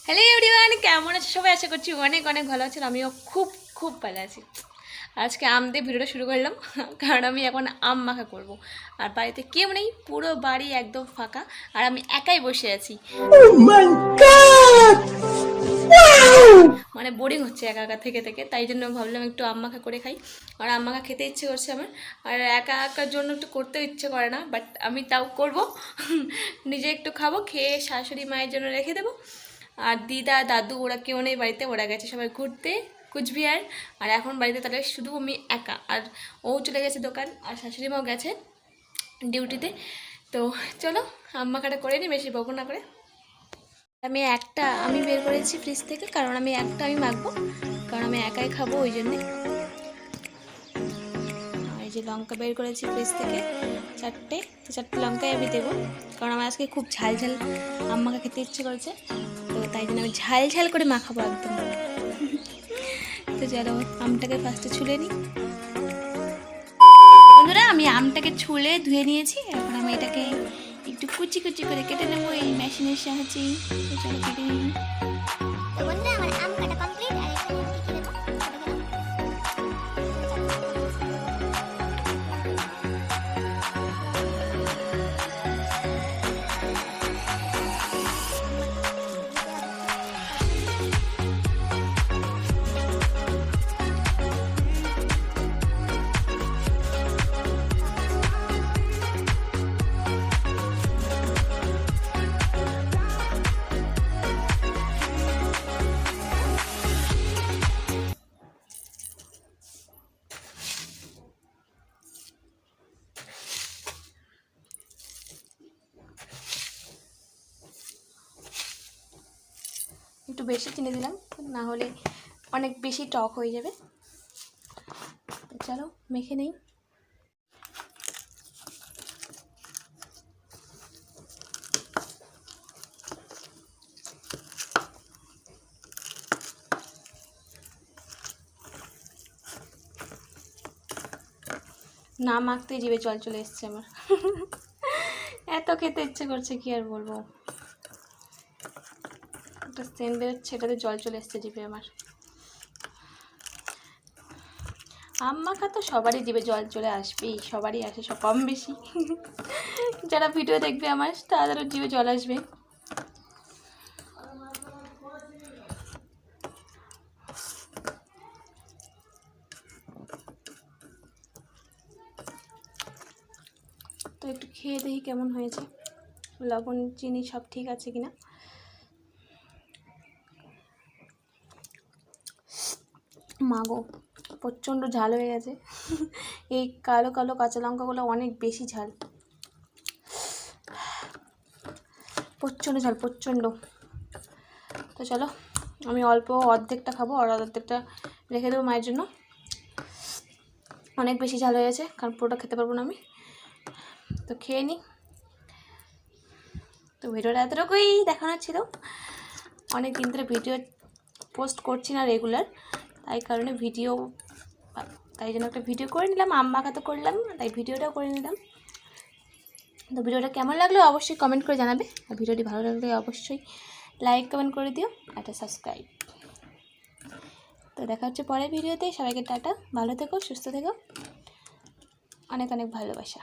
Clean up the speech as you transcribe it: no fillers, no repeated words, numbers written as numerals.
Hello everyone, কেমন আছে সবাই? আশা করছি অনেক অনেক ভালো আছেন। আমিও খুব খুব ভালো আছি। আজকে আম দিয়ে ভিডিওটা শুরু করলাম, কারণ আমি এখন আম মাখা করব। আর বাড়িতে কেউ নেই, পুরো বাড়ি একদম ফাঁকা, আর আমি একাই বসে আছি। মানে বোরিং হচ্ছে একা একা থেকে থেকে, তাই জন্য ভাবলাম একটু আম মাখা করে খাই। আর আম মাখা খেতে ইচ্ছে করছে আমার, আর একা একার জন্য একটু করতেও ইচ্ছে করে না, বাট আমি তাও করব। নিজে একটু খাবো, খেয়ে শাশুড়ি মায়ের জন্য রেখে দেবো। আর দিদা দাদু ওরা কেউ নেই বাড়িতে, ওরা গেছে সবাই ঘুরতে কুচবিহার। আর এখন বাড়িতে তাহলে শুধু আমি একা, আর ও চলে গেছে দোকান, আর শাশুড়ি মাও গেছে ডিউটিতে। তো চলো আম মাখাটা করে নিই, বেশি বকো না করে। আমি বের করেছি ফ্রিজ থেকে, কারণ আমি মাখবো, কারণ আমি একাই খাবো ওই জন্যে। এই যে লঙ্কা বের করেছি ফ্রিজ থেকে, চারটে লঙ্কাই আমি দেবো, কারণ আমার আজকে খুব ঝাল ঝাল আম মাখা খেতে ইচ্ছে করেছে। তো তাই জন্য আমি ঝাল ঝাল করে মাখাবো একদম। তো চলো আমটাকে ফার্স্টে ছুলে নিই। বন্ধুরা, আমি আমটাকে ছুলে ধুয়ে নিয়েছি, এখন আমি এটাকে একটু কুচি কুচি করে কেটে নেবো এই মেশিনের সাহায্যে। চলো কেটে নিই। তো বন্ধুরা, আমার আম কাটা কমপ্লিট। আর এখানে আমি কি দেবো? একটু বেশি চিনি দিলাম, না হলে অনেক বেশি টক হয়ে যাবে। তো চলো মেখে নেই। না মাখতে জিভে জল চলে এসছে আমার। এত খেতে ইচ্ছে করছে, কি আর বলবো। একটা সেন্ট বেরোচ্ছে, এটাতে জল চলে এসছে জিভে আমার। আম মাখা তো সবারই জিভে জল চলে আসবেই, সবারই আসে, সব কম বেশি। যারা ভিডিও দেখবে আমার, তাদেরও জিভে জল আসবে। তো একটু খেয়ে দেখি কেমন হয়েছে, লবণ চিনি সব ঠিক আছে কিনা। মাগো, প্রচণ্ড ঝাল হয়ে গেছে। এই কালো কালো কাঁচা লঙ্কাগুলো অনেক বেশি ঝাল, প্রচণ্ড ঝাল, প্রচণ্ড। তো চলো আমি অল্প অর্ধেকটা খাবো, আর অর্ধেকটা রেখে দেবো মায়ের জন্য। অনেক বেশি ঝাল হয়ে গেছে, কারণ পুরোটা খেতে পারবো না আমি। তো খেয়ে নিই। তো ভিডিওটা এতটুকুই দেখানোর ছিল। অনেক দিন ধরে ভিডিও পোস্ট করছি না রেগুলার, তাই কারণে তাই জন্য একটা ভিডিও করে নিলাম। আম মাখা তো করলাম, তাই ভিডিওটাও করে নিলাম। তো ভিডিওটা কেমন লাগলো অবশ্যই কমেন্ট করে জানাবে, আর ভিডিওটি ভালো লাগলে অবশ্যই লাইক কমেন্ট করে দিও, একটা সাবস্ক্রাইব। তো দেখা হচ্ছে পরের ভিডিওতে। সবাইকে টাটা, ভালো থেকো, সুস্থ থেকো, অনেক অনেক ভালোবাসা।